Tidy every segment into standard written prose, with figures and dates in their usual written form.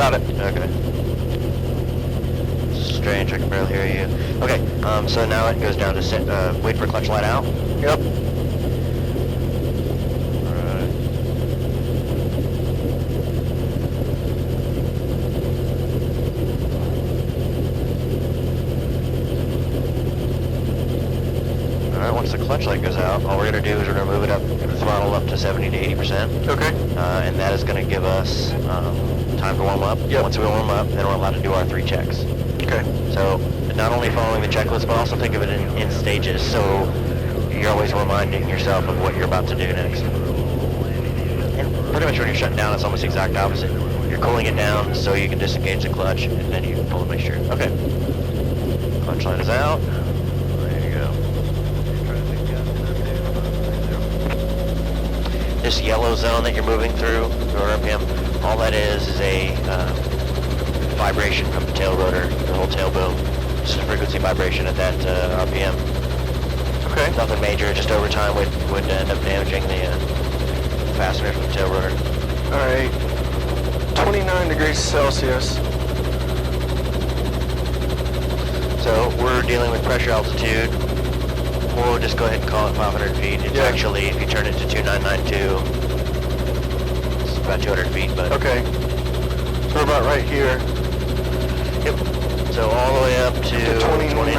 Got it. Okay. Strange, I can barely hear you. Okay, so now it goes down to set, wait for clutch light out. Yep. Alright. Alright, once the clutch light goes out, all we're going to do is we're going to move it up, throttle up to 70 to 80%. Okay. And that is going to give us time to warm up. Yep. Once we warm up, then we're allowed to do our 3 checks. Okay. So not only following the checklist, but also think of it in stages. So you're always reminding yourself of what you're about to do next. And pretty much when you're shutting down, it's almost the exact opposite. You're cooling it down so you can disengage the clutch, and then you pull the mixture. Okay. Clutch light is out. There you go. This yellow zone that you're moving through, your RPM, all that is a vibration from the tail rotor, the whole tail boom. Just a frequency vibration at that RPM. Okay. Nothing major, just over time would end up damaging the fasteners from the tail rotor. Alright. 29 degrees Celsius. So we're dealing with pressure altitude. We'll just go ahead and call it 500 feet. It's actually, if you turn it to 2992, it's about 200 feet, but... Okay. So we're about right here. Yep. So all the way up to 29.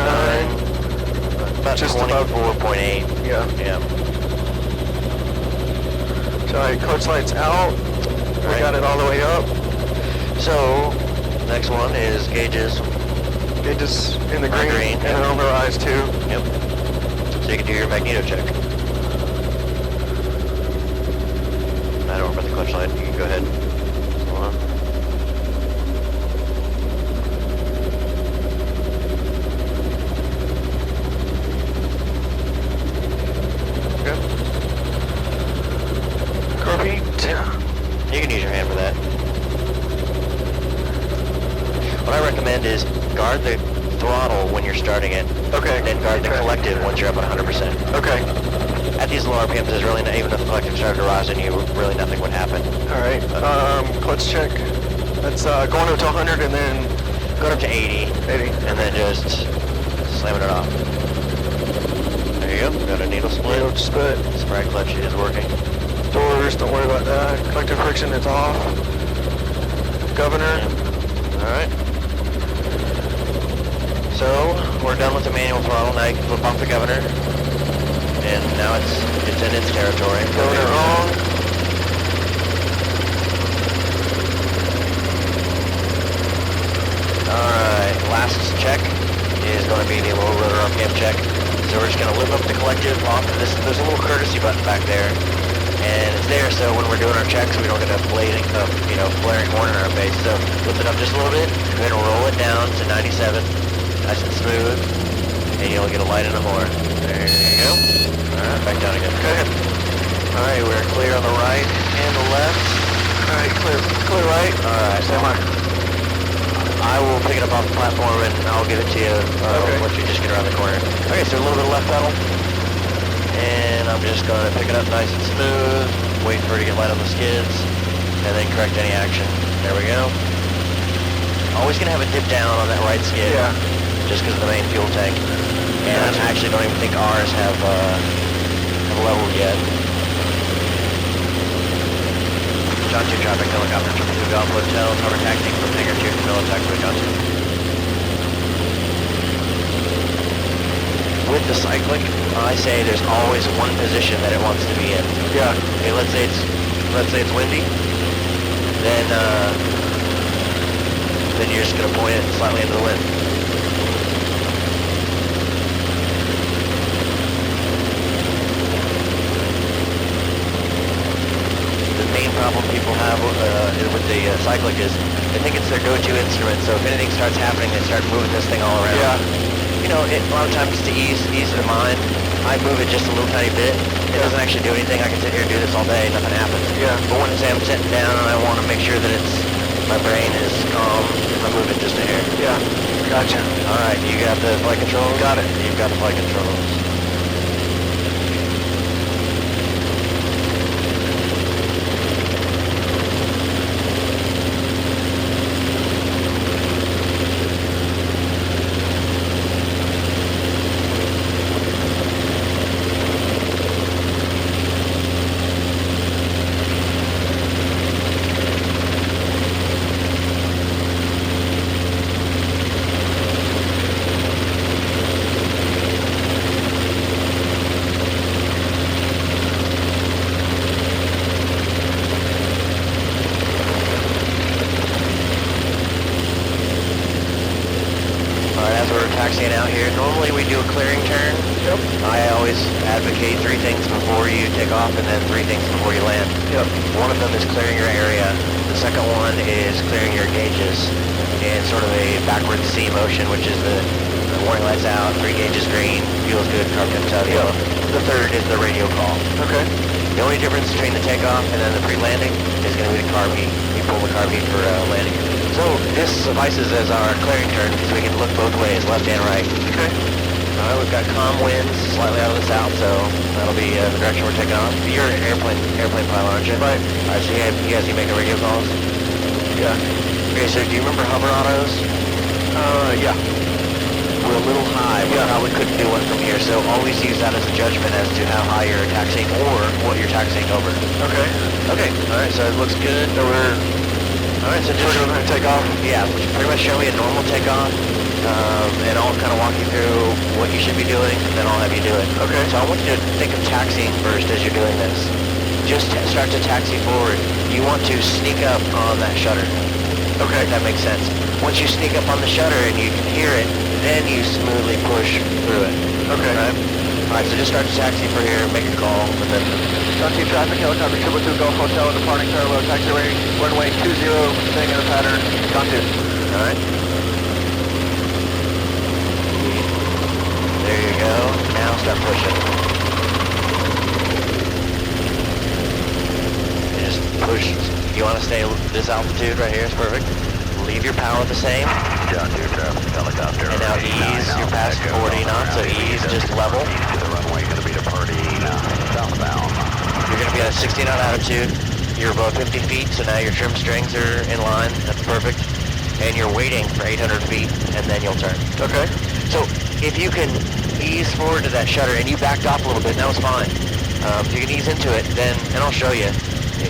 About Just 24.8. Yeah. Yeah. So alright, clutch light's out. We got it all the way up. So, next one is gauges. Gauges in the green, and over eyes too. Yep. So you can do your magneto check. I don't remember the clutch light. You can go ahead. Hold on. You can use your hand for that. What I recommend is guard the throttle when you're starting it. Okay. Then guard the collective once you're up at 100%. Okay. At these low RPMs, there's really not, even if the collective started to rise on you, really nothing would happen. Alright. Clutch check. That's going up to 100 and then... Going up to 80. 80. And then just slamming it off. There you go. Got a needle split. Needle split. Sprite clutch is working. Doors, don't worry about that. Collective friction is off. Governor. Alright. So, we're done with the manual throttle. Now you can flip off the governor. And now it's in its territory. Governor on. Alright, last check is going to be the low rotor RPM check. So we're just going to lift up the collective off of this. There's a little courtesy button back there. And it's there so when we're doing our checks, we don't get a flaring horn in our face. So lift it up just a little bit, and then roll it down to 97, nice and smooth, and you'll get a light and a horn. There you go. All right, back down again. Okay. All right, we're clear on the right and the left. All right, clear right. All right, so I will pick it up off the platform and I'll give it to you once you just get around the corner. Okay, so a little bit of left pedal. And I'm just going to pick it up nice and smooth, wait for it to get light on the skids, and then correct any action. There we go. Always going to have a dip down on that right skid, just because of the main fuel tank. And I actually don't even think ours have leveled yet. John 2 traffic, helicopter, 2 Golf Hotel, cover taxiing from Hangar 2 to Militax for John 2. With the cyclic, I say there's always one position that it wants to be in. Yeah. Okay, let's say it's windy, then you're just gonna point it slightly into the wind. The main problem people have with the cyclic is they think it's their go-to instrument. So if anything starts happening, they start moving this thing all around. Yeah. You know, a lot of times to ease the mind, I move it just a little tiny bit. It doesn't actually do anything. I can sit here and do this all day, nothing happens. Yeah. But when I'm sitting down and I want to make sure that my brain is calm, I move it just a hair. Yeah. Gotcha. All right, you got the flight controls? Got it. You've got the flight controls. taxiing out here. Normally we do a clearing turn. Yep. I always advocate 3 things before you take off and then 3 things before you land. Yep. One of them is clearing your area. The second one is clearing your gauges in sort of a backward C motion, which is the warning lights out, 3 gauges green, fuel's good, carb temps out yellow. The third is the radio call. Okay. The only difference between the takeoff and then the pre-landing is going to be the carb heat. We pull the carb heat for landing. So this suffices as our clearing turn because we can look both ways, left and right. Okay. Alright, we've got calm winds slightly out of the south, so that'll be the direction we're taking off. You're an airplane pilot, aren't you? Right. Alright, so you guys you making radio calls? Yeah. Okay, so do you remember hover autos? Yeah. We're a little high. We we couldn't do one from here, so always use that as a judgment as to how high you're taxiing or what you're taxiing over. Okay. Okay, alright, so it looks good. So we're Alright, so just going to take off? yeah, pretty much show me a normal takeoff, and I'll kind of walk you through what you should be doing, and then I'll have you do it. Okay. So I want you to think of taxiing first as you're doing this. Just start to taxi forward. You want to sneak up on that shutter. Okay. If that makes sense. Once you sneak up on the shutter and you can hear it, then you smoothly push through it. Okay. Alright? Alright, so just start to taxi for here, make a call, and then... John 2 traffic, helicopter 212 Golf Hotel, departing parallel taxiway, runway 20, staying in a pattern, John 2. Alright. There you go. Now start pushing. And just push. You want to stay this altitude right here is perfect. Leave your power the same. John 2 traffic, helicopter. And now ease, you're past 40 knots, so ease, just level. East to the runway, going to be departing southbound. You're going to be at a 60 knot altitude. You're above 50 feet, so now your trim strings are in line. That's perfect. And you're waiting for 800 feet, and then you'll turn. Okay. So if you can ease forward to that shutter, and you backed off a little bit, that was fine. If you can ease into it, then, and I'll show you,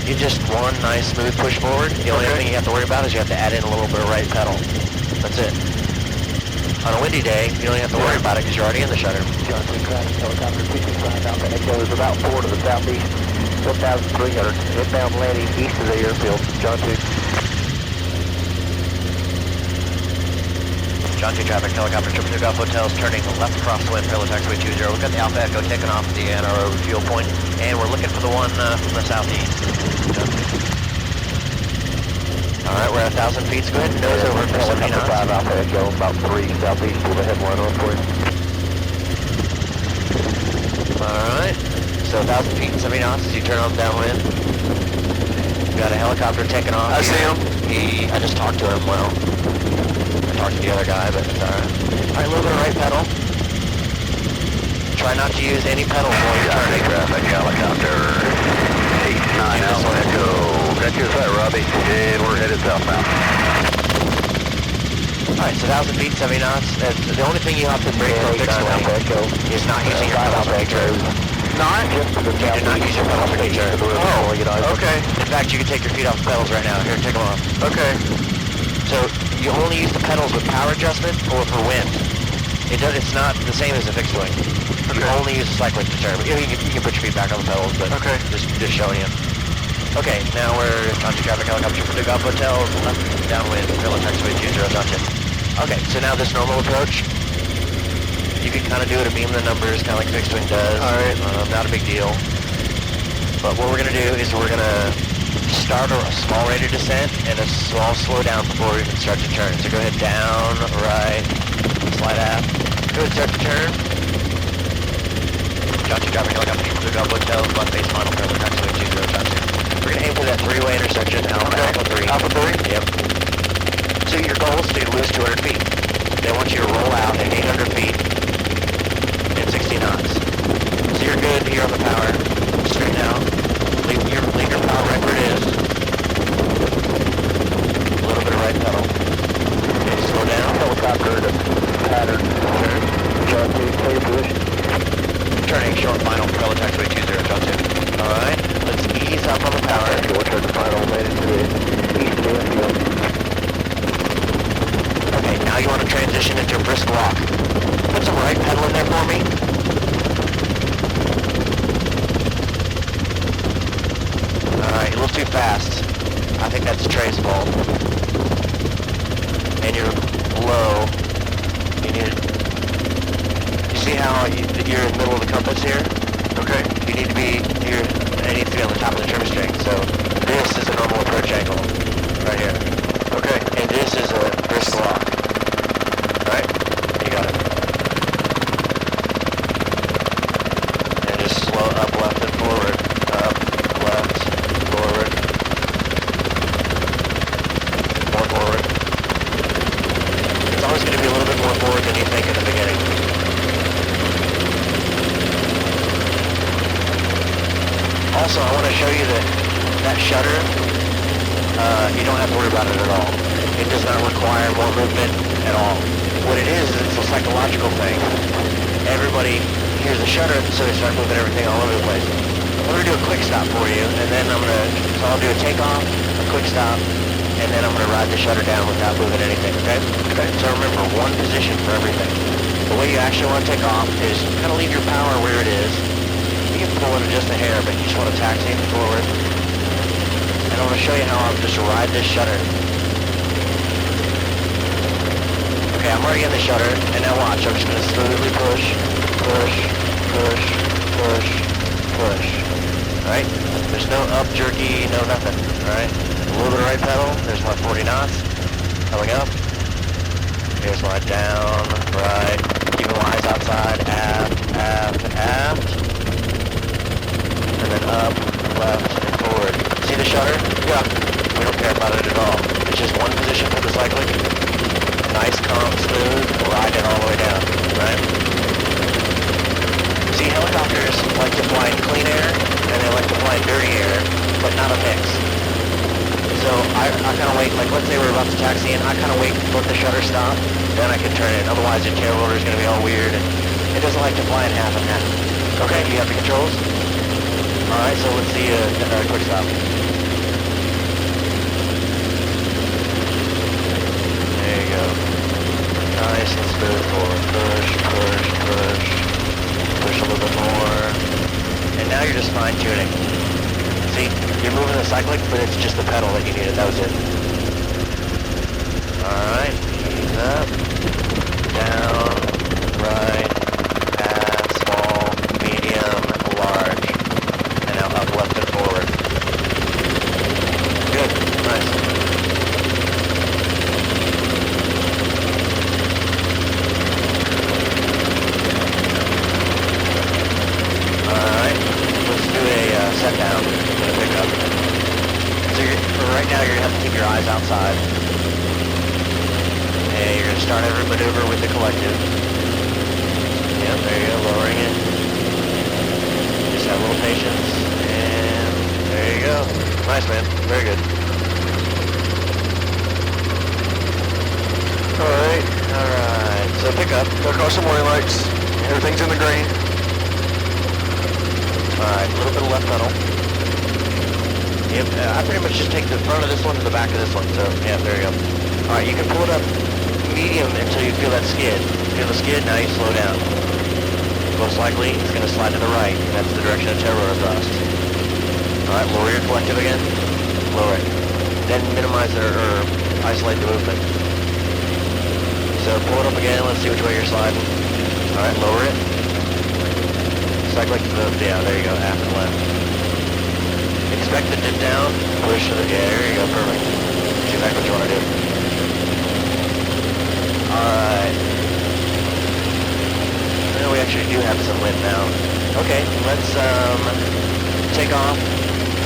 it's just one nice smooth push forward. The only thing you have to worry about is you have to add in a little bit of right pedal. That's it. On a windy day, you don't have to worry about it because you're already in the shutter. John 2 traffic, helicopter 265 Alpha Echo is about 4 to the southeast, 1,300, inbound landing east of the airfield, John 2. John 2 traffic, helicopter 222 Golf Hotels turning left crosswind, parallel taxiway 20. We've got the Alpha Echo taking off the anaerobic fuel point, and we're looking for the one from the southeast. Alright, we're at 1,000 feet, so go ahead and nose over for 70 knots. 5 Alpha Echo, about 3 southeast, pull the headline on for you. Alright, so 1,000 feet and 70 knots as you turn on downwind. We've got a helicopter taking off. I see him. I just talked to him, well. I talked to the other guy, but it's alright. Alright, a little bit of right pedal. Try not to use any pedals while you're turning. Traffic, helicopter 89 Alpha Echo. Got your sight, Robbie, and we're headed southbound. Alright, so 1,000 feet, 70 knots. The only thing you have to brake for fixed wing is not using your pedals when you turn. Not? You do not use your pedals when you turn. Oh, okay. In fact, you can take your feet off the pedals right now. Here, take them off. Okay. So you only use the pedals with power adjustment or for wind. It's not the same as a fixed wing. You Okay. only use the cyclic to turn. You can put your feet back on the pedals, but Okay. just showing you. Okay, now we're on to traffic, helicopter for the Golf Hotels, left downwind, parallel taxiway 20, gotcha. Okay, so now this normal approach, you can kind of do it and beam the numbers, kind of like fixed wing does. Alright. Not a big deal. But what we're going to do is we're going to start a small rate of descent and a small slow down before we even start to turn. So go ahead, down, right, slide aft. Go ahead, start to turn. John 2 traffic, helicopter for the Golf Hotels, left base final, parallel taxiway 20, gotcha. We're going to aim for that three-way intersection, Alpha 3. Alpha 3? Yep. So your goal is to lose 200 feet. They want you to roll out at 800 feet at 60 knots. So you're good here on the power. Straighten out. Leave your power right where it is. A little bit of right pedal. Okay, slow down. Helicopter to pattern, Turn. John 2, clear position. Turning short final, parallel taxiway 20, John 2. Alright, let's ease up on the power. Short turn to final, landing to the east of the airfield. Okay, now you want to transition into a brisk walk. Put some right pedal in there for me. Alright, a little too fast. I think that's Trey's fault. And you're low. You need to see how you're in the middle of the compass here? Okay. You need to be, it needs to be on the top of the trim string. So this is a normal approach angle, right here. Okay. And this is a brisk lock. Right? You got it. And just slow up, left, and forward. Up, left, forward. More forward. It's always going to be a little bit more forward than you think in the beginning. Also, I want to show you that shutter, you don't have to worry about it at all. It does not require more movement at all. What it is it's a psychological thing. Everybody hears the shutter, so they start moving everything all over the place. I'm going to do a quick stop for you, and then so I'll do a takeoff, a quick stop, and then I'm going to ride the shutter down without moving anything, okay? Okay. So remember, one position for everything. The way you actually want to take off is kind of leave your power where it is. You can pull it just a hair, but you just want to taxi it forward. And I'm going to show you how I'll just ride this shutter. Okay, I'm already in the shutter, and now watch. I'm just going to smoothly push, push, push, push, push. Alright? There's no up jerky, no nothing. Alright? A little bit of right pedal. There's my 40 knots. Coming up. Here's my down, right. Keeping my eyes outside. Aft, aft, aft. And then up, left, and forward. See the shutter? Yeah. We don't care about it at all. It's just one position for the cyclic. Nice, calm, smooth, ride it all the way down, right? See, helicopters like to fly in clean air, and they like to fly in dirty air, but not a mix. So I kind of wait, like let's say we're about to taxi in, I kind of wait, let the shutter stop, then I can turn it. Otherwise the tail rotor is going to be all weird, and it doesn't like to fly in half and half. Okay, you have the controls? Alright, so let's see a quick stop. There you go. Nice and smooth forward. Push, push, push. Push a little bit more. And now you're just fine tuning. See, you're moving the cyclic, but it's just the pedal that you needed. That was it. Alright, ease up. Down, right, pass, small, medium, large. And now up, left, and forward. Good, nice. Alright, let's do a set down and a pickup. So for right now you're going to have to keep your eyes outside. And you're going to start every maneuver with the collective. Yep, there you go, lowering it. Just have a little patience. And there you go. Nice, man. Very good. Alright. Alright, so pickup. Look across some warning lights. Everything's in the green. Alright, a little bit of left pedal. Yep, I pretty much just take the front of this one to the back of this one, so yeah, there you go. Alright, you can pull it up medium until you feel that skid. Feel the skid, now you slow down. Most likely, it's going to slide to the right. That's the direction of tail rotor thrust. Alright, lower your collective again. Lower it. Then minimize or isolate the movement. So pull it up again, let's see which way you're sliding. Alright, lower it. Cyclic to the, yeah, there you go, aft and left. Expect to dip down, push to the, yeah, there you go, perfect. That's exactly what you want to do. Alright. Well, we actually do have some wind now. Okay, let's take off.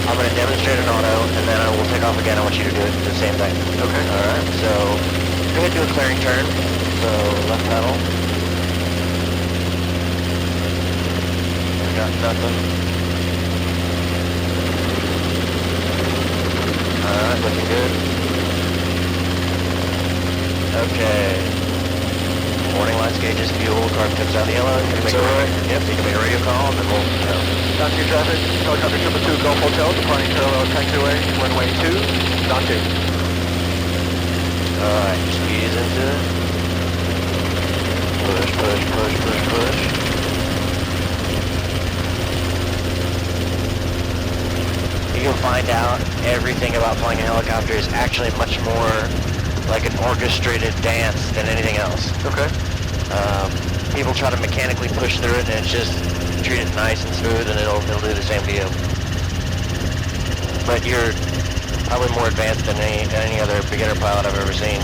I'm going to demonstrate an auto, and then I will take off again. I want you to do it the same thing. Okay. Alright, so go ahead and do a clearing turn. So left pedal. Got nothing. Alright, looking good. Okay. Warning lights, gauges, fuel, carb tips out the yellow. You can make Yep, you can make a radio call, and then we'll, Down to your traffic. Helicopter 222 Gulf Hotel, departing parallel taxiway, runway 2, down 2. Alright, squeeze into it. Push, push, push, push, push. You'll find out everything about flying a helicopter is actually much more like an orchestrated dance than anything else. Okay. people try to mechanically push through it, and it's just treat it nice and smooth, and it'll do the same to you. But you're probably more advanced than any other beginner pilot I've ever seen.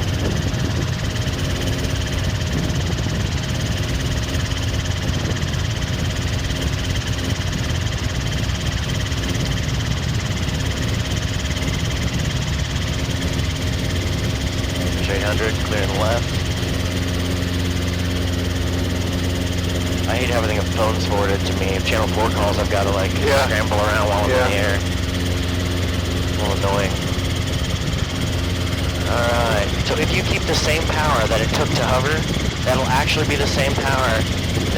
Clear and left. I hate having the phones forwarded to me. If Channel 4 calls, I've got to like scramble around while I'm in the air. A little annoying. Alright, so if you keep the same power that it took to hover, that'll actually be the same power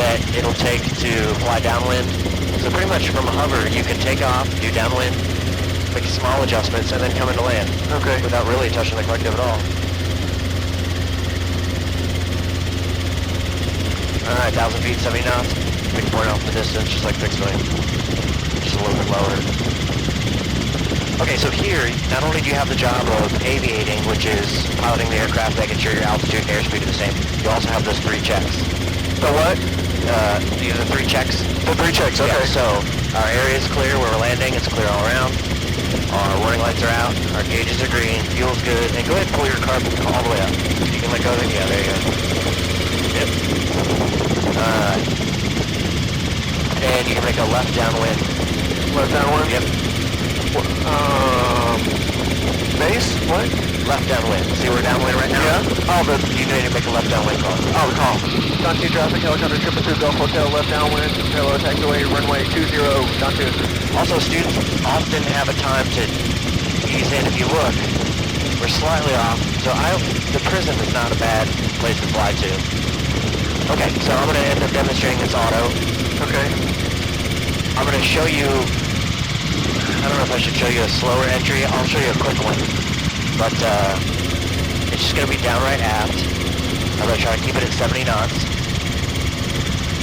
that it'll take to fly downwind. So pretty much from a hover, you can take off, do downwind, make small adjustments, and then come into land. Okay. Without really touching the collective at all. Alright, 1,000 feet, 70 knots. We can point off the distance, just like fixed wing. Just a little bit lower. Okay, so here, not only do you have the job of aviating, which is piloting the aircraft, making sure your altitude and airspeed are the same, you also have those 3 checks. The what? These are 3 checks. The 3 checks, okay. Yeah, so, our area is clear where we're landing, it's clear all around. Our warning lights are out, our gauges are green, fuel's good, and go ahead and pull your carb all the way up. You can let go of it, yeah, there you go. Yep. And you can make a left downwind. Left downwind? Yep. Base? What? Left downwind. See we're downwind right now? Yeah. Oh, but you need to make a left downwind call. Oh, the call. John 2 traffic, helicopter 222 Gulf Hotel, left downwind, hello, taxiway, runway 20, John 2. Also, students often have a time to ease in. If you look, we're slightly off. So the prism is not a bad place to fly to. Okay, so I'm going to end up demonstrating this auto. Okay. I'm going to show you, I don't know if I should show you a slower entry. I'll show you a quick one. But it's just going to be downright aft. I'm going to try to keep it at 70 knots.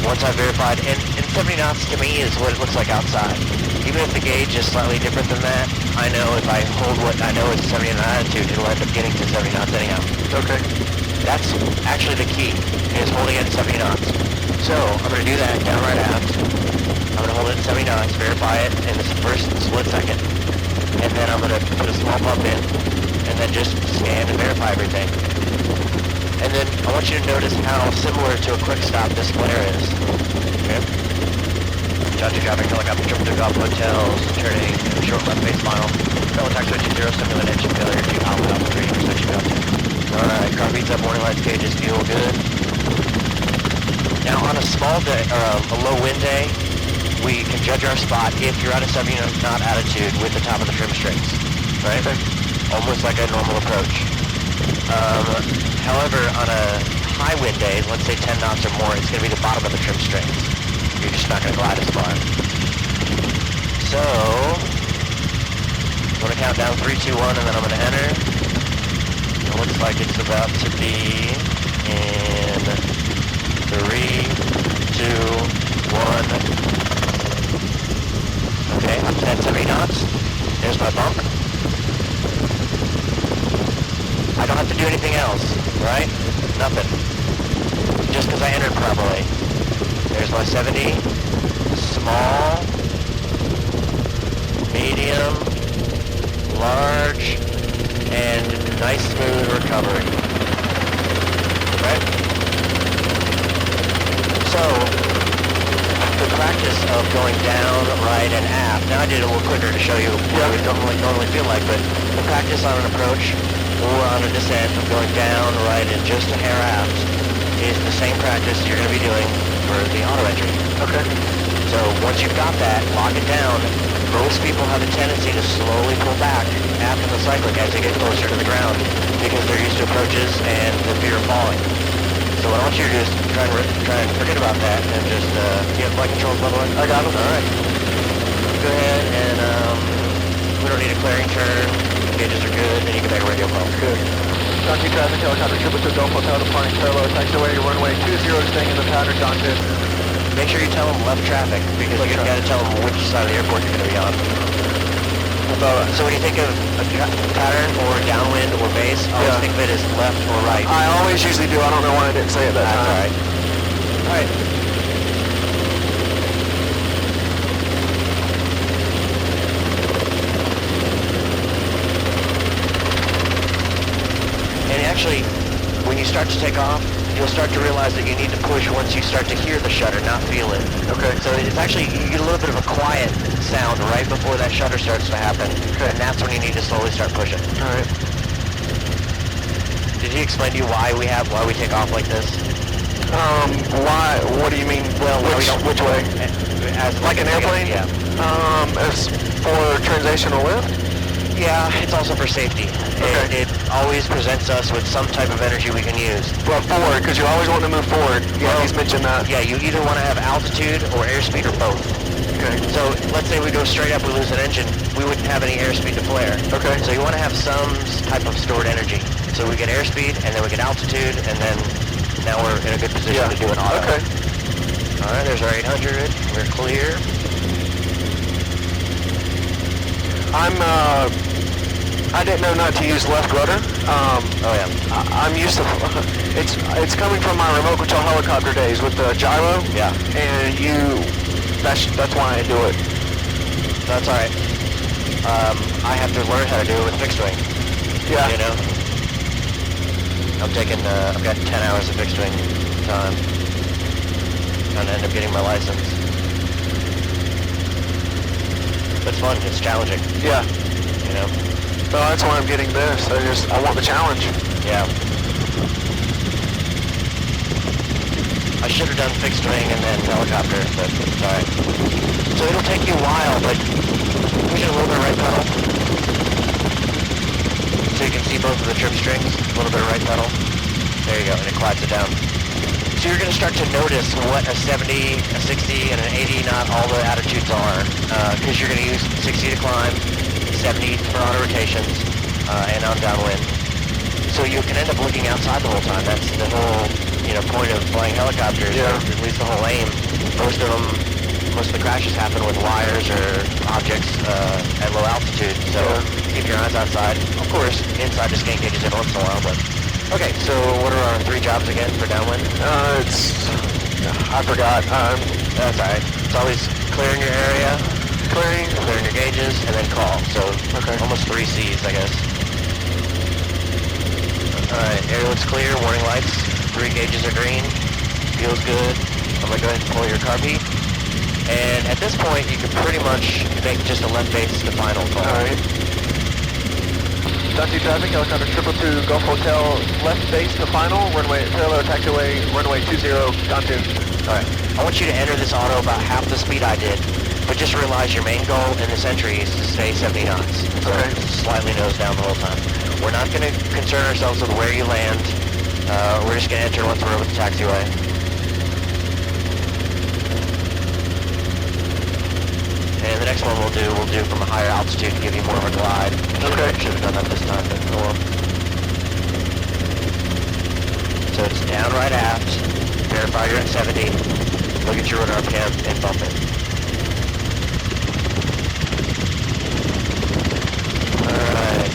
Once I've verified, and 70 knots to me is what it looks like outside. Even if the gauge is slightly different than that, I know if I hold what I know is 70 knot attitude, it'll end up getting to 70 knots anyhow. Okay. That's actually the key, is holding it at 70 knots. So, I'm going to do that down right aft. I'm going to hold it at 70 knots, verify it in the first split second. And then I'm going to put a small bump in, and then just scan and verify everything. And then I want you to notice how similar to a quick stop this flare is. Okay? John 2 traffic, helicopter, 222 Golf Hotels, turning short left base final. Fellow taxiway 20, simulant engine failure, 2 Alpha, 3, reception Alpha. Alright, car beats up, warning lights, gauges, fuel good. Now on a small day, or a low wind day, we can judge our spot if you're at a 70 knot attitude with the top of the trim strings, right? Almost like a normal approach. However, on a high wind day, let's say 10 knots or more, it's going to be the bottom of the trim strings. You're just not going to glide as far. So, I'm going to count down 3, 2, 1, and then I'm going to enter. It looks like it's about to be in 3, 2, 1. Okay, I'm at 70 knots. There's my bump. I don't have to do anything else, right? Nothing. Just because I entered properly. There's my 70. Small. Medium. Large. And nice smooth recovery. Right? So, the practice of going down, right, and aft, now I did it a little quicker to show you what it would normally feel like, but the practice on an approach or on a descent of going down, right, and just a hair aft is the same practice you're going to be doing for the auto entry. Okay. So once you've got that, lock it down. Most people have a tendency to slowly pull back after the cyclic as they get closer to the ground because they're used to approaches and the fear of falling. So what I want you to do is try and forget about that and just, you have flight controls by the way? I got them. Alright. Go ahead and, we don't need a clearing turn. Gauges are good, and you can make a radio call. Good. John 2 traffic, helicopter 222 Gulf Hotel, departing parallel, taxiway, runway 20, staying in the pattern, John 2. Make sure you tell them left traffic, because you got to tell them which side of the airport you're going to be on. So when you think of a pattern or downwind or base, always think of it as left or right. I always usually do. I don't know why I didn't say it that time. That's alright. Alright. And actually, when you start to take off, you'll start to realize that you need to push once you start to hear the shutter, not feel it. Okay. So it's actually, you get a little bit of a quiet sound right before that shutter starts to happen. Okay. And that's when you need to slowly start pushing. Alright. Did he explain to you why we take off like this? Why, what do you mean? Well, which way? As Like an airplane? Yeah. As for transitional lift? Yeah, it's also for safety. Okay. It always presents us with some type of energy we can use. Well, forward, because you always want to move forward. Yeah, Well, he's mentioned that. Yeah, you either want to have altitude or airspeed or both. Okay. So let's say we go straight up, we lose an engine, we wouldn't have any airspeed to flare. Okay. So you want to have some type of stored energy. So we get airspeed, and then we get altitude, and then now we're in a good position to do an auto. Okay. All right, there's our 800. We're clear. I didn't know not to use left rudder. Oh yeah. I'm used to, it's coming from my remote control helicopter days with the gyro. Yeah. And that's why I do it. That's all right. I have to learn how to do it with fixed wing. Yeah. You know? I've got 10 hours of fixed wing time. I'm gonna end up getting my license. But it's fun, it's challenging, Yeah. you know? Well, that's why I'm getting this. I want the challenge. Yeah. I should have done fixed wing and then helicopter, but it's alright. So it'll take you a while, but push it a little bit right pedal. So you can see both of the trim strings, a little bit of right pedal. There you go, and it quiets it down. So you're going to start to notice what a 70, a 60, and an 80 knot, all the attitudes are, because you're going to use 60 to climb, 70 for autorotations, and on downwind. So you can end up looking outside the whole time. That's the whole, point of flying helicopters, Yeah. or at least the whole aim. Most of the crashes happen with wires or objects at low altitude, so keep your eyes outside. Of course, inside the scan cages every once in a while, but... Okay, so what are our 3 jobs again for downwind? I forgot. That's alright. It's always clearing your area, clearing your gauges, and then call. So almost 3 C's, I guess. Alright, area looks clear, warning lights. 3 gauges are green. Feels good. I'm going to go ahead and pull your carb heat. And at this point, you can pretty much make just a left base to final call. Alright. Dundee traffic, helicopter 222 Gulf Hotel, left base to final, runway, parallel taxiway, runway 20, Downwind. Alright, I want you to enter this auto about half the speed I did, but just realize your main goal in this entry is to stay 70 knots. So slightly nose down the whole time. We're not going to concern ourselves with where you land. We're just going to enter once we're over the taxiway. And the next one we'll do from a higher altitude to give you more of a glide. Should have done that this time, but oh well. So it's down right aft, verify you're at 70, look at your rotor RPM, and bump it. Alright.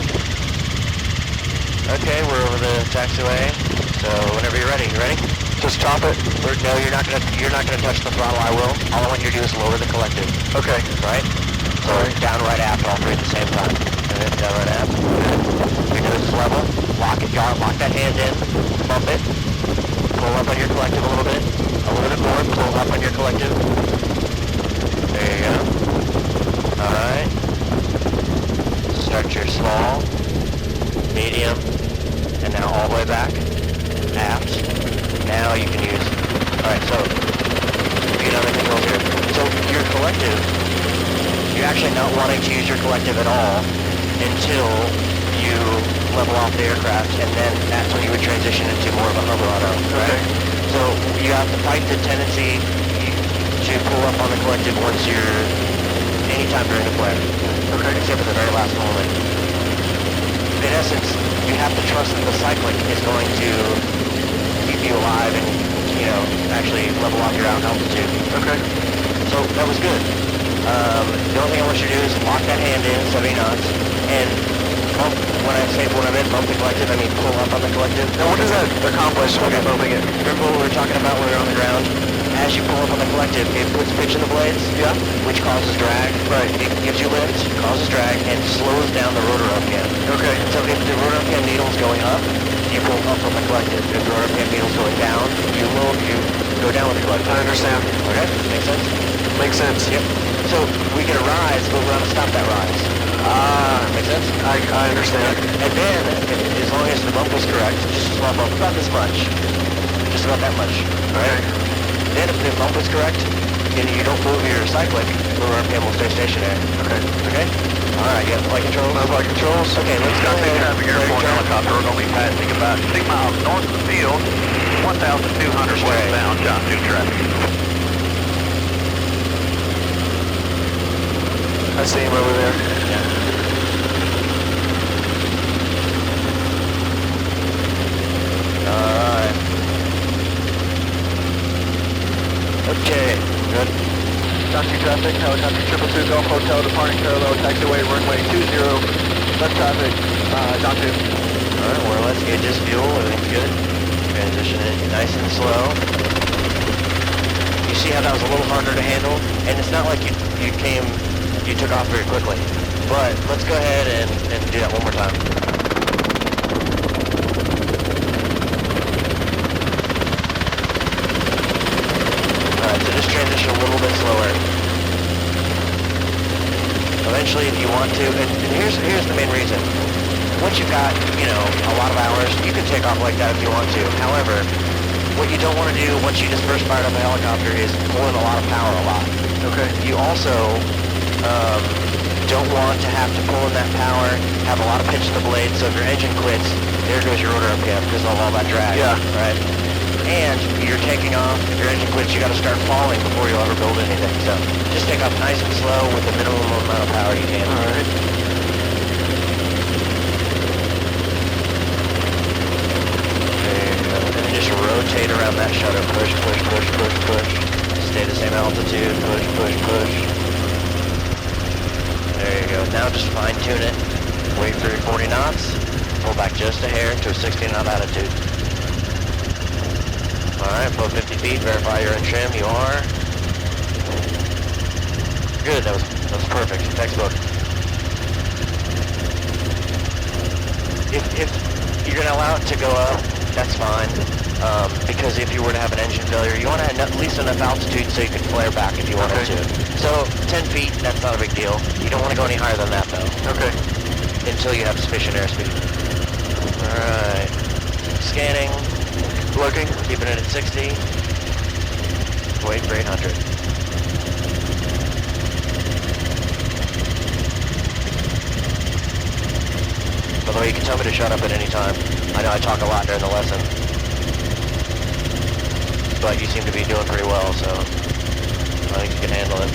Okay, we're over the taxiway, so whenever you're ready. You ready? Just chop it? No, you're not gonna touch the throttle, I will. All I want you to do is lower the collective. Okay. Right? So down right aft, all 3 at the same time. And then down right aft. Your nose is level. Lock that hand in. Bump it. Pull up on your collective a little bit. A little bit more. Pull up on your collective. There you go. Alright. Start your small, medium, and now all the way back. Aft. Now you can use... Alright, so... Get on the controls here. So your collective... You're actually not wanting to use your collective at all until you level off the aircraft, and then that's when you would transition into more of a hover auto, right? So you have to fight the tendency to pull up on the collective once you're... anytime during the flare. Except for the very last moment. In essence, you have to trust that the cyclic is going to keep you alive and, actually level off your altitude. So that was good. The only thing I want you to do is lock that hand in, 70 knots, and bump, when I meant bump the collective, I mean pull up on the collective. Now what does that accomplish when you're bumping it? Remember what we were talking about when we were on the ground? As you pull up on the collective, it puts pitch in the blades, Yeah. which causes drag. Right. It gives you lift, causes drag, and slows down the rotor RPM. Okay. So if the rotor RPM needle is going up, you pull up on the collective. If the rotor RPM needle is going down, you go down with the collective. I understand. Okay? Make sense? Makes sense. Yep. So we get a rise, but we're going to stop that rise. Make sense? I understand. And then, as long as the bump was correct, just a small bump, about this much. Just about that much. Alright? Then if the bump was correct, and you don't move your cyclic, the rotor RPM will stay stationary. Okay. Okay? Alright, you have flight controls? Flight controls. Okay, let's go ahead. Traffic airport helicopter. We're going to be passing about 6 miles north of the field, 1,200 westbound, John 2 traffic. I see him over there. Yeah. Alright. Okay, good. John 2 traffic, helicopter 222 Golf Hotel departing parallel taxiway runway 20, left traffic, John 2. Alright, more or less gauges, fuel, everything's good. Transition it nice and slow. You see how that was a little harder to handle? And it's not like you took off very quickly. But let's go ahead and do that one more time. Alright, so just transition a little bit slower. Eventually, if you want to, and here's the main reason. Once you've got, a lot of hours, you can take off like that if you want to. However, what you don't want to do once you just first fired up a helicopter is pull in a lot of power a lot. Okay. You also don't want to have to pull in that power, have a lot of pitch in the blade, so if your engine quits, there goes your rotor RPM because of all that drag. Yeah. Right? And you're taking off, your engine quits, you got to start falling before you'll ever build anything. So just take off nice and slow with the minimum amount of power you can. Alright. And then just rotate around that shutter. Push, push, push, push, push. Stay the same altitude. Push, push, push. There you go. Now just fine tune it. Wait for your 40 knots. Pull back just a hair to a 60 knot attitude. Alright, above 50 feet. Verify you're in trim. You are. Good. That was perfect. Textbook. If you're going to allow it to go up, that's fine. Because if you were to have an engine failure, you want to have at least enough altitude so you can flare back if you wanted to. So 10 feet, that's not a big deal. You don't want to go any higher than that though. Okay. Until you have sufficient airspeed. Alright. Scanning. Looking. Keeping it at 60. Wait for 800. By the way, you can tell me to shut up at any time. I know I talk a lot during the lesson. But you seem to be doing pretty well, so I think you can handle it.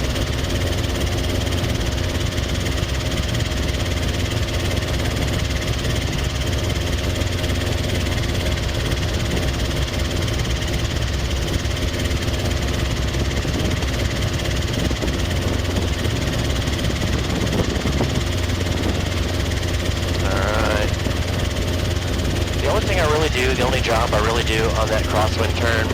The only job I really do on that crosswind turn,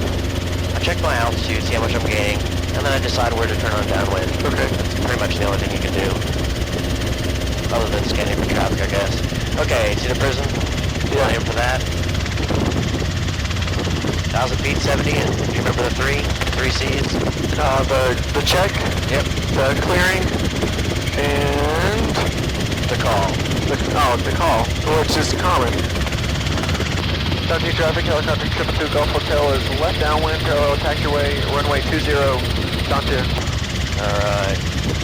I check my altitude, see how much I'm gaining, and then I decide where to turn on downwind. Okay. That's pretty much the only thing you can do. Other than scanning for traffic, I guess. Okay, see the prism? Yeah. Aim for that. 1,000 feet, 70, and do you remember the three C's? The check. Yep. The clearing. And the call. The call, which is common. John 2 traffic, helicopter 222 Golf Hotel is left downwind, parallel taxiway, runway 20, John 2. Alright,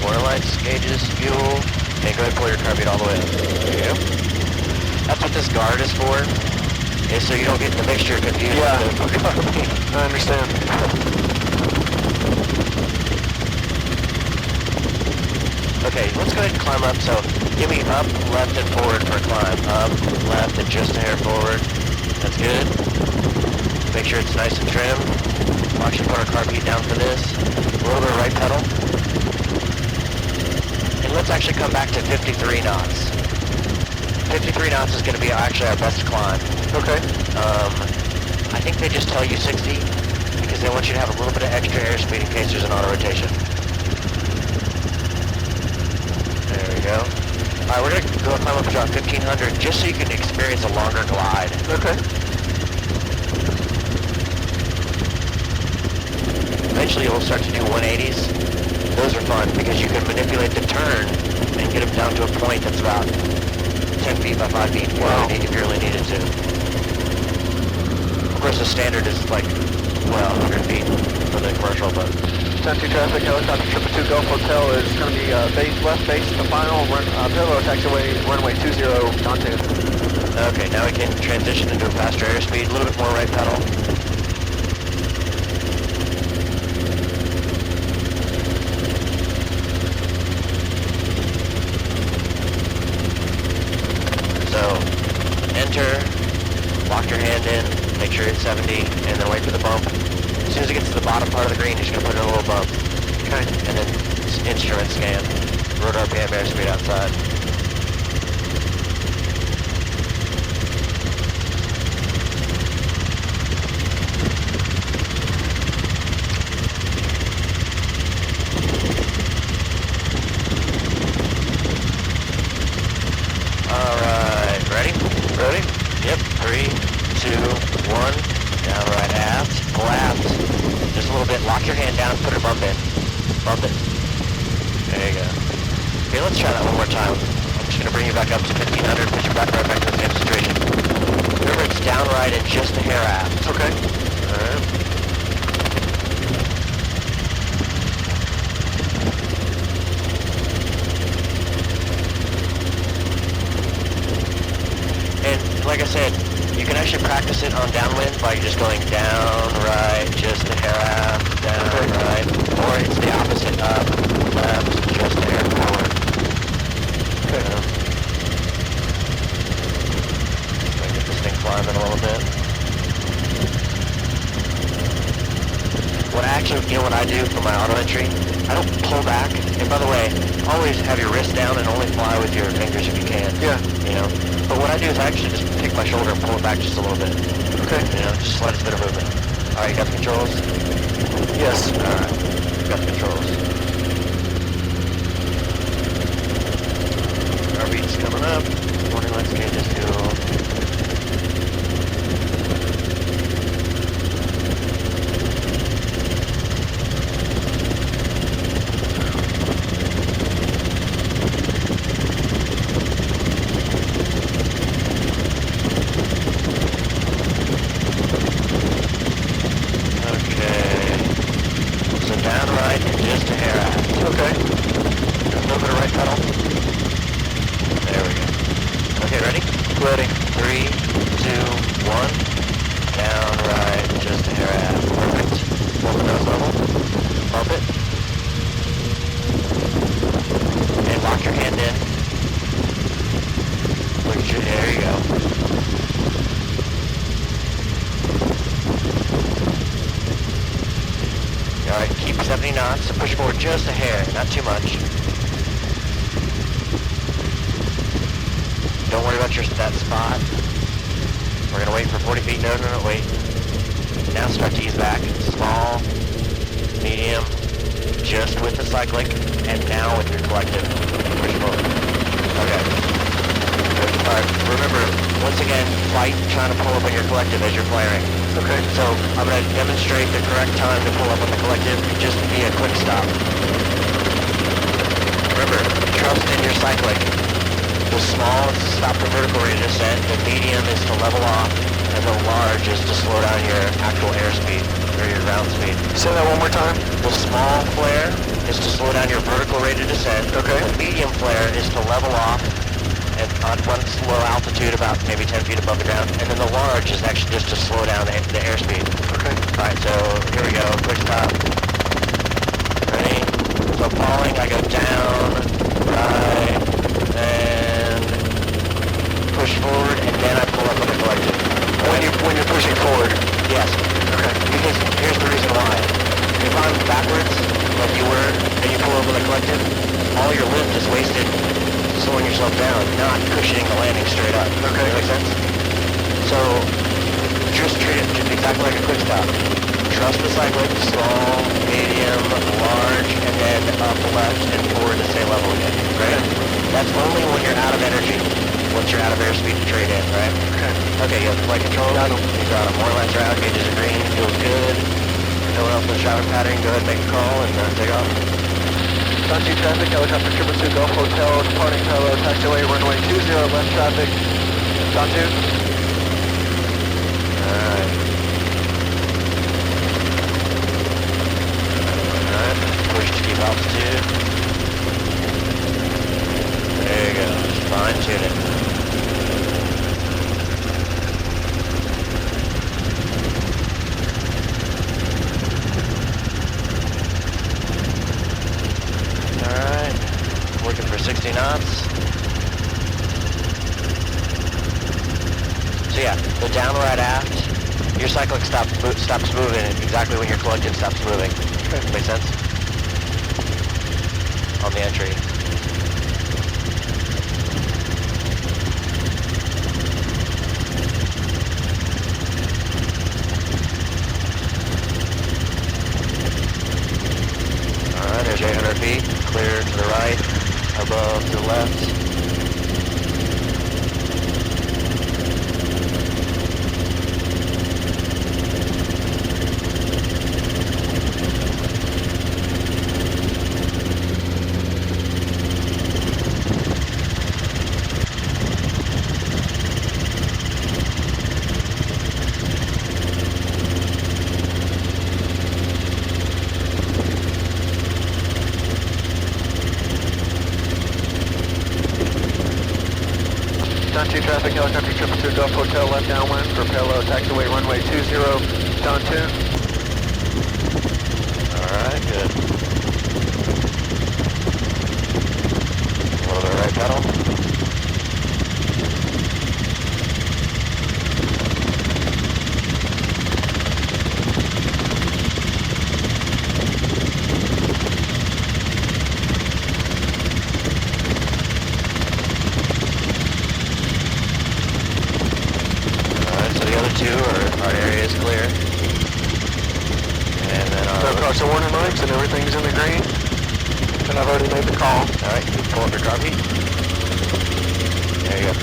water lights, gauges, fuel. Okay, go ahead and pull your carbide all the way up. There you go. That's what this guard is for, is so you don't get the mixture confused with the carbide. I understand. Okay, let's go ahead and climb up. So, give me up, left, and forward for a climb. Up, left, and just a hair forward. That's good. Make sure it's nice and trim. We'll actually put our car beat down for this. A little bit of right pedal. And let's actually come back to 53 knots. 53 knots is going to be actually our best climb. Okay. I think they just tell you 60 because they want you to have a little bit of extra airspeed in case there's an auto rotation. There we go. Alright, we're going to go climb up to about 1500 just so you can experience a longer glide. Okay. Eventually you'll start to do 180s. Those are fun because you can manipulate the turn and get them down to a point that's about 10 feet by 5 feet if you really needed to. Of course the standard is like, well, 100 feet for the commercial, but... 10-2 traffic, helicopter 222 Gulf Hotel is going to be left base in the final, parallel taxiway, runway 20, Downwind. Okay, now we can transition into a faster airspeed, a little bit more right pedal. Enter, lock your hand in, make sure it's 70, and then wait for the bump. As soon as it gets to the bottom part of the green, you're just going to put in a little bump. Okay. And then instrument scan, road RPM, airspeed outside. Alright, ready? Ready? Yep, 3, 2, 1, down right aft, pull aft, just a little bit, lock your hand down, put a bump in, bump it, there you go. Okay, let's try that one more time. I'm just going to bring you back up to 1500, put you back right back to the same situation. Remember, it's down right and just a hair aft. Okay. Alright. Like I said, you can actually practice it on downwind by just going down, right, just a hair aft, down, right, or it's the opposite, up, left, just a hair forward. Okay. Try to get this thing climbing a little bit. What I do for my auto entry, I don't pull back, and by the way, always have your wrist down and only fly with your fingers if you can. Yeah. You know? But what I do is I actually just take my shoulder and pull it back just a little bit. Okay. You know, just slight bit of movement. Alright, you got the controls? Yes. Alright, got the controls. Our beat's coming up. Morning lights, gauges, fuel. Knots, so push forward just a hair, not too much. Don't worry about that spot. We're going to wait for 40 feet. No, wait. Now start to ease back. Small, medium, just with the cyclic, and now with your collective. Push forward. Okay. Alright, remember, once again, fight trying to pull up on your collective as you're flaring. Okay. So I'm going to demonstrate the correct time to pull up on the collective, just via quick stop. Remember, trust in your cyclic. The small is to stop the vertical rate of descent, the medium is to level off, and the large is to slow down your actual airspeed, or your ground speed. Say that one more time. The small flare is to slow down your vertical rate of descent. Okay. The medium flare is to level off at on one low altitude, about maybe 10 feet above the ground, and then the large is actually just to slow down the airspeed. Okay. Alright, so here we go, quick stop. Ready? So falling, I go down, right, and push forward, and then I pull up on the collective. When you're pushing forward? Yes. Okay. Because here's the reason why. If I'm backwards, like you were, and you pull over the collective, all your lift is wasted slowing yourself down. not cushioning the landing straight up. Okay. Does that make sense? So, just treat it exactly like a quick stop. Trust the cyclic, small, medium, large, and then up, left, and forward to stay level again, right? That's only when you're out of energy. Once you're out of airspeed to trade in, right? Okay. Okay, you have flight control. Got them. You got them. More lights are out, gauges are green, feels good. No one else in the traffic pattern, go ahead and make a call and take off. Down 2 traffic, helicopter 222 Gulf Hotel, departing parallel taxiway, runway 20 left traffic. Down 2. Alright. Alright, push to keep altitude. There you go, just fine tune it. Alright, working for 60 knots. So yeah, the down right aft, your cyclic stops moving exactly when your collective stops moving. Okay. Make sense? On the entry. Alright, there's 800 feet, clear to the right, above to the left. Down 2 traffic, helicopter 222 Gulf Hotel, left downwind for parallel taxiway, runway 20, down 2. Alright, good. A little bit of right pedal. Our area is clear. And then So across the warning lights and everything's in the green. And I've already made the call. Alright, you pull up your carb heat. There you go.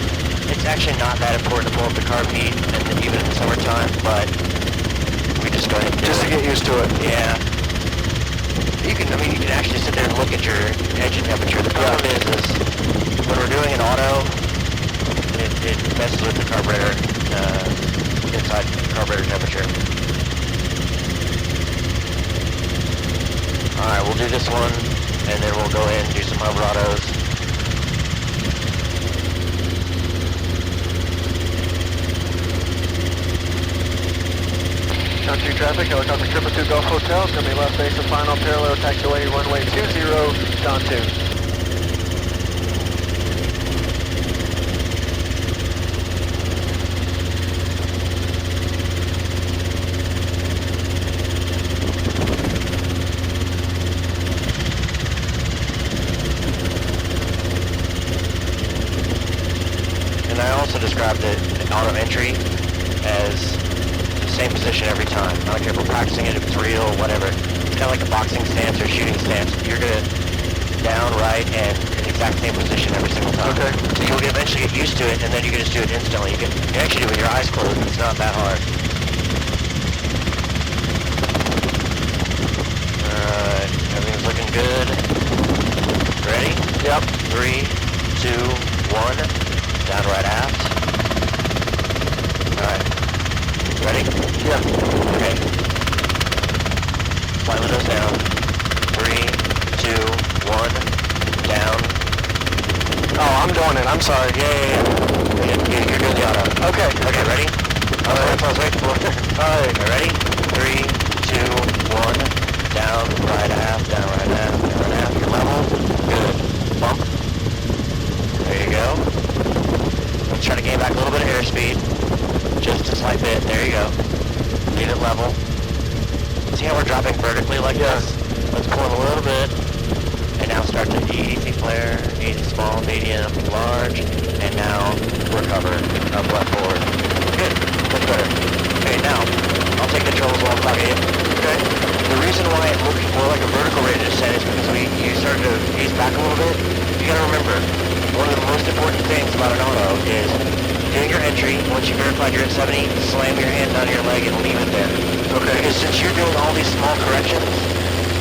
It's actually not that important to pull up the carb heat, and even in the summertime, but we just go ahead and do Just to get used to it. Yeah. You can actually sit there and look at your engine temperature. The problem is when we're doing an auto, it messes with the carburetor. Inside carburetor temperature. Alright, we'll do this one, and then we'll go ahead and do some Autorotations. Down 2 traffic, helicopter 222 Gulf Hotel, it's going to be left base of final parallel taxiway, runway 20, down 2. And I also described the auto entry as the same position every time. I don't care if we're practicing it, if it's real, whatever. It's kind of like a boxing stance or shooting stance. You're going to down, right, and in the exact same position every single time. Okay. So you'll eventually get used to it, and then you can just do it instantly. You can actually do it with your eyes closed. It's not that hard. Alright, everything's looking good. Ready? Yep. 3, 2, 1. Down right aft. Alright. Ready? Yeah. Okay. Flight windows down. 3, 2, 1. Down. Oh, I'm doing it. I'm sorry. Yeah. You're doing the auto. Okay. Okay, ready? Alright. Alright, ready? 3, 2, 1. Down, right aft, down, right aft, down, right aft. You're level. Good. Bump. There you go. Try to gain back a little bit of airspeed. Just a slight bit. There you go. Leave it level. See how we're dropping vertically like this? Let's pull in a little bit. And now start to easy flare, easy small, medium, large, and now recover, up, left, forward. Good, much better. Okay, now, I'll take controls while I'm talking to you. Okay. The reason why it looks more like a vertical rate of descent is because you started to ease back a little bit. You gotta remember, one of the most important things about an auto is doing your entry. Once you verified you're at 70, slam your hand down your leg and leave it there. Okay. Because since you're doing all these small corrections,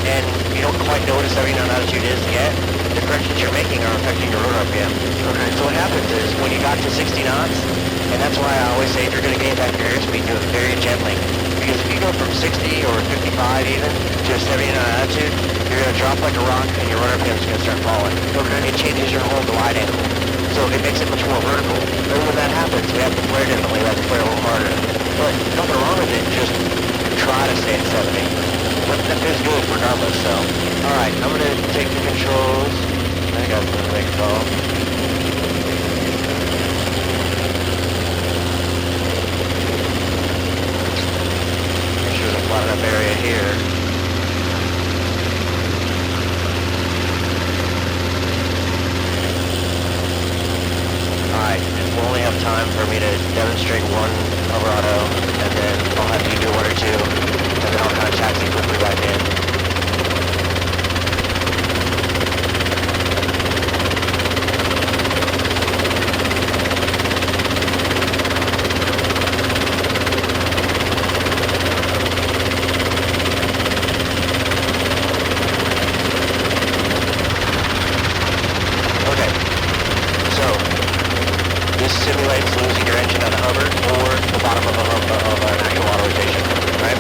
and you don't quite know what a 70 knot altitude is yet, the corrections you're making are affecting your rotor RPM. Okay. So what happens is, when you got to 60 knots, and that's why I always say if you're going to gain back your airspeed, do it very gently. Because if you go from 60 or 55 even to a 70 knot altitude, you're going to drop like a rock and your rotor RPM is going to start falling. Okay. It changes your whole glide angle. So it makes it much more vertical. And when that happens, we have to flare differently, we have to flare a little harder. But nothing wrong with it, just try to stay at 70. But that feels good regardless, so. Alright, I'm gonna take the controls. I got the wake call. Make sure there's a flat enough area here. Alright, we'll only have time for me to demonstrate one Auto, and then I'll have you do one or two. And then I'll kind of taxi quickly back in. Okay, so this simulates losing your engine on a hover or the bottom of an actual auto rotation, right?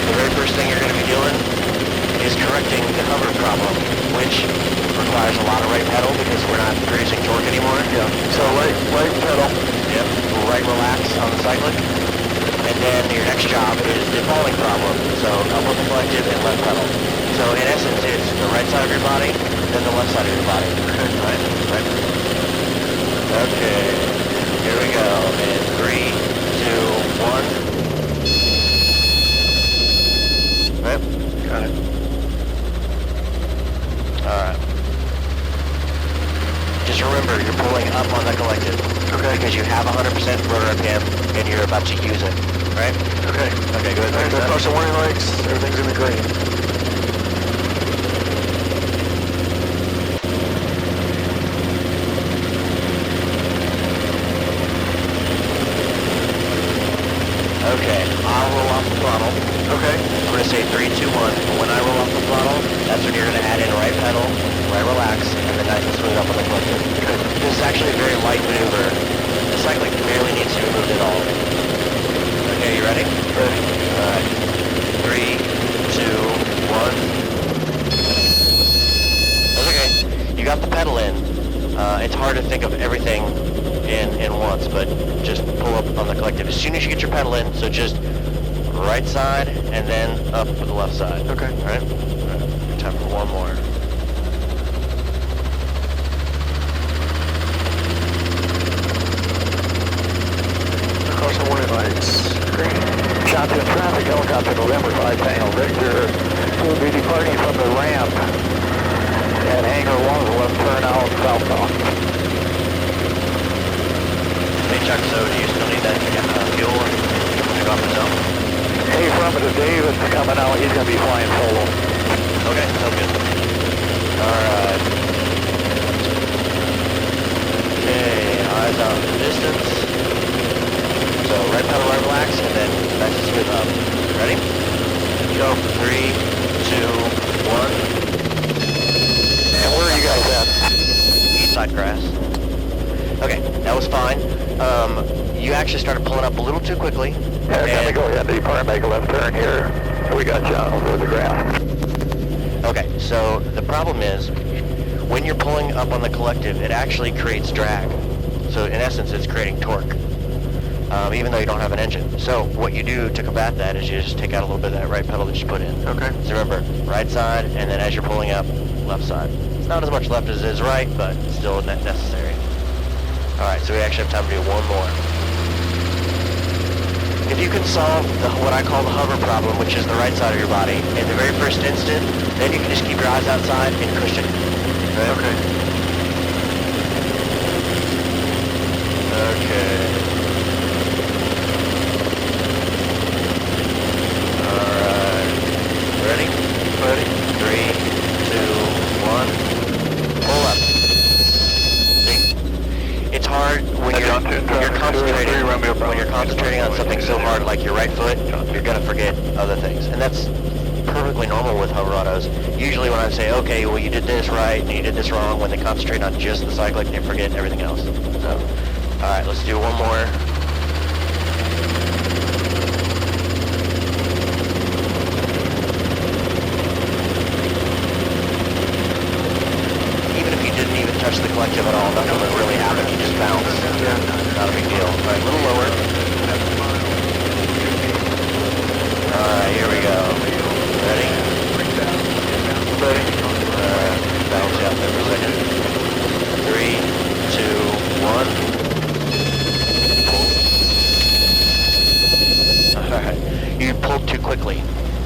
The very first thing you're going to be doing is correcting the hover problem, which requires a lot of right pedal because we're not producing torque anymore. Yeah. So right pedal. Yep. Right relax on the cyclic. And then your next job is the falling problem. So up with the collective and left pedal. So in essence, it's the right side of your body, then the left side of your body. Right. Right. Okay. Here we go. In 3, 2, 1. Right? Got it. Alright. Just remember, you're pulling up on the collective. Okay. Because you have 100% rotor RPM and you're about to use it. Right? Okay. Okay, go ahead. The caution warning lights, everything's in the green. Okay, I'll roll off the throttle. Okay. I'm going to say 3, 2, 1. But when I roll off the throttle, that's when you're going to add in right pedal, right relax, and then nice and smooth up on the collective. Okay. This is actually a very light maneuver. The cyclic barely needs to be moved at all. Okay, you ready? Ready. Alright. 3, 2, 1. That's okay. You got the pedal in. It's hard to think of everything in once, but just pull up on the collective as soon as you get your pedal in. So just right side and then up to the left side. Okay. All right. Time for one more. Caution warning lights. Green. Johnson traffic, helicopter November 5 Tango Victor. Will be departing from the ramp at hangar 1, left turn out southbound. Hey Chuck, so do you still need that fuel to go off the zone? Hey, affirmative, David's coming out. He's going to be flying solo. Okay, so good. Alright. Okay, eyes out in the distance. So right pedal, right relax, and then nice and smooth up. Ready? Go. 3, 2, 1. And where are you guys at? East side grass. Okay, that was fine. You actually started pulling up a little too quickly. Yeah, we're going to go ahead and depart, make a left turn here. We got John over the ground. Okay, so the problem is, when you're pulling up on the collective, it actually creates drag. So in essence, it's creating torque, even though you don't have an engine. So what you do to combat that is you just take out a little bit of that right pedal that you put in. Okay. So remember, right side, and then as you're pulling up, left side. It's not as much left as it is right, but still necessary. Alright, so we actually have time to do one more. if you can solve what I call the hover problem, which is the right side of your body, in the very first instant, then you can just keep your eyes outside and cushion. Right? Okay. Okay. Alright. Ready? Ready? 3, 2, 1. Pull up. See? It's hard when you're concentrating on something so hard like your right foot, you're gonna forget other things. And that's perfectly normal with hover autos. Usually when I say, okay, well you did this right and you did this wrong, when they concentrate on just the cyclic, they forget everything else. So, alright, let's do one more. Even if you didn't even touch the collective at all, nothing would really happen. You just bounce. Not a big deal. Alright, a little lower. Alright, here we go. Ready? Ready? Bounce out there for a second. 3, 2, 1. Pull. Alright. You pulled too quickly,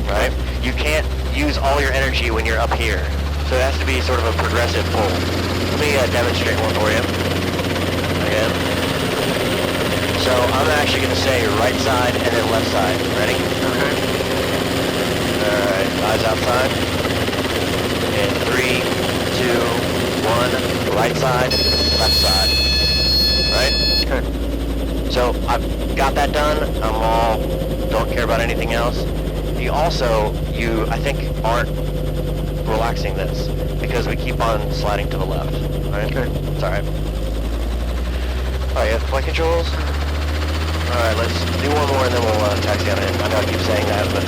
right? You can't use all your energy when you're up here. So it has to be sort of a progressive pull. Let me demonstrate one for you. Again. So I'm actually going to say right side and then left side. Ready? Okay. Alright, eyes outside. In 3, 2, 1. Right side, left side. Right? Okay. So I've got that done. I'm all, don't care about anything else. You I think, aren't relaxing this because we keep on sliding to the left. Right? Okay. It's alright. Alright, you have flight controls. Alright, let's do one more and then we'll taxi on in. I know I keep saying that, but